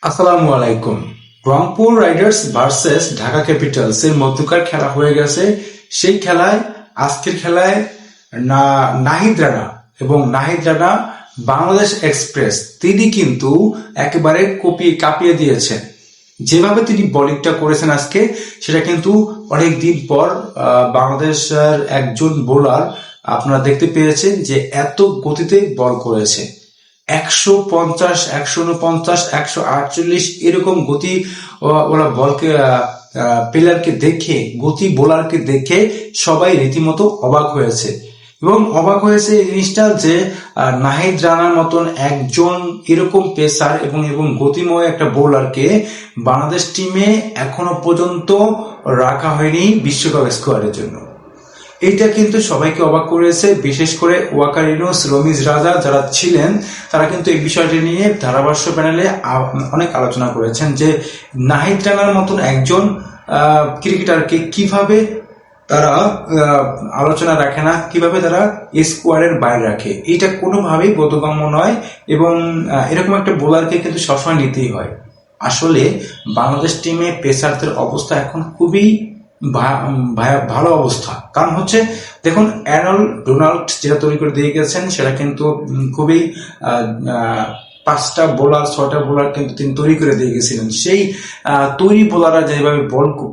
আসসালামু আলাইকুম। Rangpur Riders versus Dhaka Capitals এর মধ্যকার খেলা হয়ে গেছে। সেই খেলায় আজকের খেলায় নাহিদ রানা এবং নাহিদ রানা বাংলাদেশ এক্সপ্রেস তিনি কিন্তু একেবারে কাঁপিয়ে দিয়েছেন। যেভাবে তিনি বোলিংটা করেছেন আজকে, সেটা কিন্তু অনেক দিন পর বাংলাদেশের একজন বোলার আপনারা দেখতে পেয়েছেন যে এত গতিতে বল করেছে। 150, 149, 148 এরকম গতি ওরা বলকে প্লেয়ারকে দেখে, গতি বোলারকে দেখে সবাই রীতিমতো অবাক হয়েছে। এবং অবাক হয়েছে এই জিনিসটা যে নাহিদ রানার মতন একজন এরকম পেসার এবং এবং গতিময় একটা বোলারকে বাংলাদেশ টিমে এখনো পর্যন্ত রাখা হয়নি বিশ্বকাপ স্কোয়াডের জন্য। এইটা কিন্তু সবাইকে অবাক করেছে। বিশেষ করে ওয়াকার ইউনুস, রমিজ রাজা যারা ছিলেন, তারা কিন্তু এই বিষয়টি নিয়ে ধারাভাষ্য প্যানেলে অনেক আলোচনা করেছেন যে নাহিদ রানার মতন একজন ক্রিকেটারকে কিভাবে তারা আলোচনা রাখে না, কিভাবে তারা স্কোয়াডের বাইরে রাখে। এটা কোনোভাবেই বোধগম্য নয় এবং এরকম একটা বোলারকে কিন্তু সবসময় নিতেই হয়। আসলে বাংলাদেশ টিমে পেসারদের অবস্থা এখন খুবই ভালো অবস্থা। কারণ হচ্ছে দেখুন, অ্যারন ডোনাল্ড যেটা তৈরি করে দিয়ে গেছেন সেটা কিন্তু খুবই 5টা বোলার 6টা বোলার কিন্তু তিনি তৈরি করে দিয়ে গেছিলেন। সেই তৈরি বোলাররা যেভাবে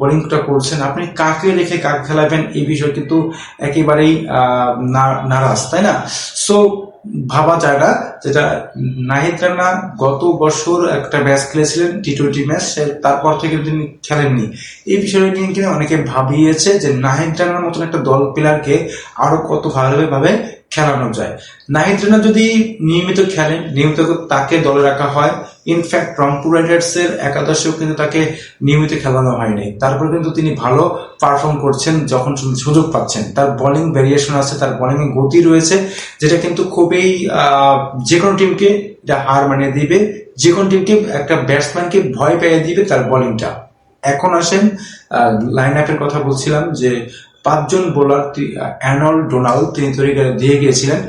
বোলিংটা করছেন, আপনি কাকে রেখে কাকে খেলাবেন এই বিষয় কিন্তু একেবারেই নারাজ, তাই না? সো ভাবা যায় না, যেটা নাহিদ রানা গত বছর একটা ম্যাচ খেলেছিলেন, টি-20 ম্যাচ, তারপর থেকে তিনি খেলেননি। এই বিষয়টা নিয়ে কিন্তু অনেকে ভাবিয়েছে যে নাহিদ রানার মতন একটা দল প্লেয়ারকে আরো কত ভালোভাবে খেলানো যায়। নাহিদ রানা যদি নিয়মিত খেলেন, নিয়মিত তাকে দলে রাখা হয়। ইনফ্যাক্ট রংপুর রাইডার্স এর একাদশেও কিন্তু তাকে নিয়মিত খেলানো হয়নি, তারপর কিন্তু তিনি ভালো পারফর্ম করছেন যখন সুযোগ পাচ্ছেন। তার বোলিং ভেরিয়েশন আছে, তার বোলিং এ গতি রয়েছে, যেটা কিন্তু খুবই যে কোনো টিমকে হার মানিয়ে দিবে, যে কোনো টিমকে একটা ব্যাটসম্যানকে ভয় পেয়ে দিবে তার বোলিংটা। এখন আসেন লাইন আপের কথা বলছিলাম যে 5জন বোলার অ্যারন ডোনাল্ড তিনি তৈরি করে দিয়ে গিয়েছিলেন।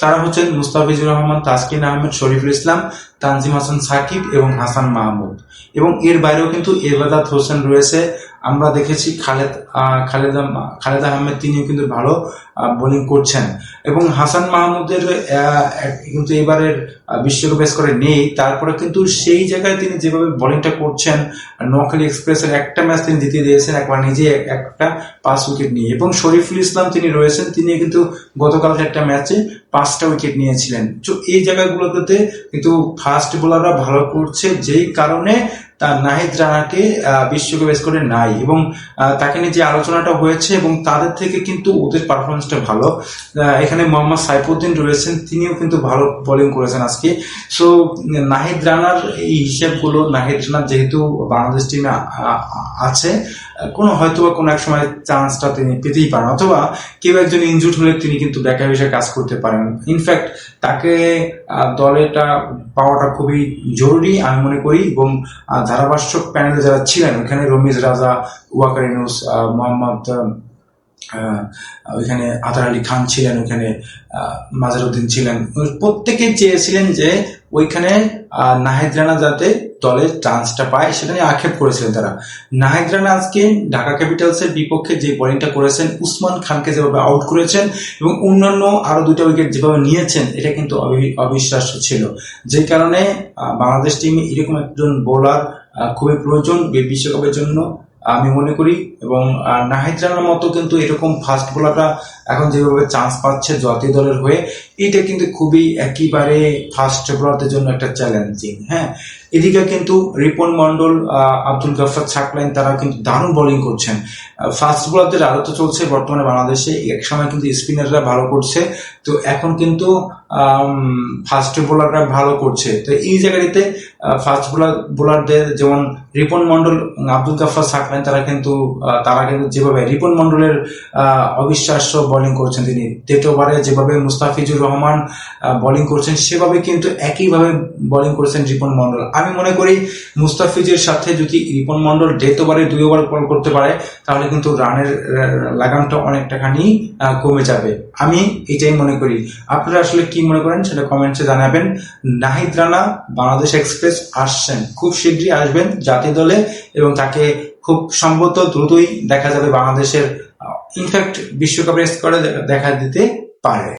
তারা হচ্ছেন মুস্তাফিজুর রহমান, তাসকিন আহমেদ, শরীফুল ইসলাম, তানজিম হাসান সাকিব এবং হাসান মাহমুদ। এবং এর বাইরেও কিন্তু এবাদাত হোসেন রয়েছে। আমরা দেখেছি খালেদ আহমেদ, তিনিও কিন্তু ভালো বোলিং করছেন। এবং হাসান মাহমুদের কিন্তু এবারের বিশ্বকাপ স্কোরে নেই, তারপরে কিন্তু সেই জায়গায় তিনি যেভাবে বোলিংটা করছেন, নোয়াখালী এক্সপ্রেসের একটা ম্যাচ তিনি জিতিয়ে দিয়েছেন একবার নিজে একটা 5 উইকেট নিয়ে। এবং শরীফুল ইসলাম তিনি রয়েছেন, তিনি কিন্তু গতকালকে একটা ম্যাচে 5টা উইকেট নিয়েছিলেন। তো এই জায়গাগুলোতে কিন্তু ফাস্ট বোলাররা ভালো করছে, যেই কারণে তার নাহিদ রানাকে বিশ্বকাপ স্কোরে নাই। এবং তাকে নিয়ে যে আলোচনাটা হয়েছে এবং তাদের থেকে কিন্তু ওদের পারফরমেন্সটা ভালো। এখানে মোহাম্মদ সাইফুদ্দিন রয়েছেন, তিনিও কিন্তু ভালো বোলিং করেছেন আজকে। সো নাহিদ রানার এই হিসেবগুলো, নাহিদ রানার যেহেতু বাংলাদেশ টিমে আছে, হয়তোবা কোনো এক সময় চান্সটা তিনি পেতেই পারেন, অথবা কেউ একজন ইনজুর্ড হলে তিনি কিন্তু ব্যাকআপ হিসেবে কাজ করতে পারেন। ইনফ্যাক্ট তাকে দলেটা পাওয়াটা খুবই জরুরি আমি মনে করি। এবং ধারাভাষ্য প্যানেলে যারা ছিলেন, ওখানে রমিজ রাজা, ওয়াকার ইউনুস, মোহাম্মদ ওইখানে আতার আলী খান ছিলেন, ওইখানে মাজারউদ্দিন ছিলেন, প্রত্যেকে চেয়েছিলেন যে ওইখানে নাহিদ রানা যাতে দলের চান্সটা পায়, সেটা নিয়ে আক্ষেপ করেছিলেন তারা। নাহিদ রানা আজকে ঢাকা ক্যাপিটালস এর বিপক্ষে যে বোলিংটা করেছেন, উসমান খানকে যেভাবে আউট করেছেন এবং অন্যান্য আরো 2টা উইকেট যেভাবে নিয়েছেন, এটা কিন্তু অবিশ্বাস্য ছিল। যে কারণে বাংলাদেশ টিমে এরকম একজন বোলার খুবই প্রয়োজন বিশ্বকাপের জন্য আমি মনে করি। এবং নাহিদ রানার মতো কিন্তু এরকম ফাস্ট বোলাররা এখন যেভাবে চান্স পাচ্ছে জাতীয় দলের হয়ে, এটা কিন্তু খুবই একেবারে ফাস্ট বোলারদের জন্য একটা চ্যালেঞ্জিং। হ্যাঁ, এদিকে কিন্তু রিপন মন্ডল, আব্দুল গাফফার সাকলাইন, তারা কিন্তু দারুণ বোলিং করছেন। ফাস্ট বোলারদের আলোচনা চলছে বর্তমানে বাংলাদেশে, এক সময় কিন্তু স্পিনাররা ভালো করছে, তো এখন কিন্তু ফাস্ট বোলাররা ভালো করছে। তো এই জায়গাটিতে ফাস্ট বোলারদের যেমন রিপন মন্ডল, আব্দুল গাফফার সাকলাইন থাকবেন তারা কিন্তু যেভাবে রিপন মন্ডলের অবিশ্বাস্য বোলিং করছেন, তিনি ডেট ওভারে যেভাবে মুস্তাফিজুর রহমান বোলিং করছেন সেভাবে কিন্তু একইভাবে বোলিং করেছেন রিপন মন্ডল। আমি মনে করি মুস্তাফিজের সাথে যদি রিপন মন্ডল ডেট ওভারে 2 ওভার বল করতে পারে তাহলে কিন্তু রানের লাগামটা অনেকটাখানি কমে যাবে, আমি এটাই মনে করি। আপনারা আসলে কি মনে করেন সেটা কমেন্টসে জানাবেন। নাহিদ রানা বাংলাদেশ এক্সপ্রেস আসছেন, খুব শীঘ্রই আসবেন জাতীয় দলে এবং তাকে খুব সম্ভবত দ্রুতই দেখা যাবে বাংলাদেশের, ইনফ্যাক্ট বিশ্বকাপের স্কোয়াডে দেখা দিতে পারে।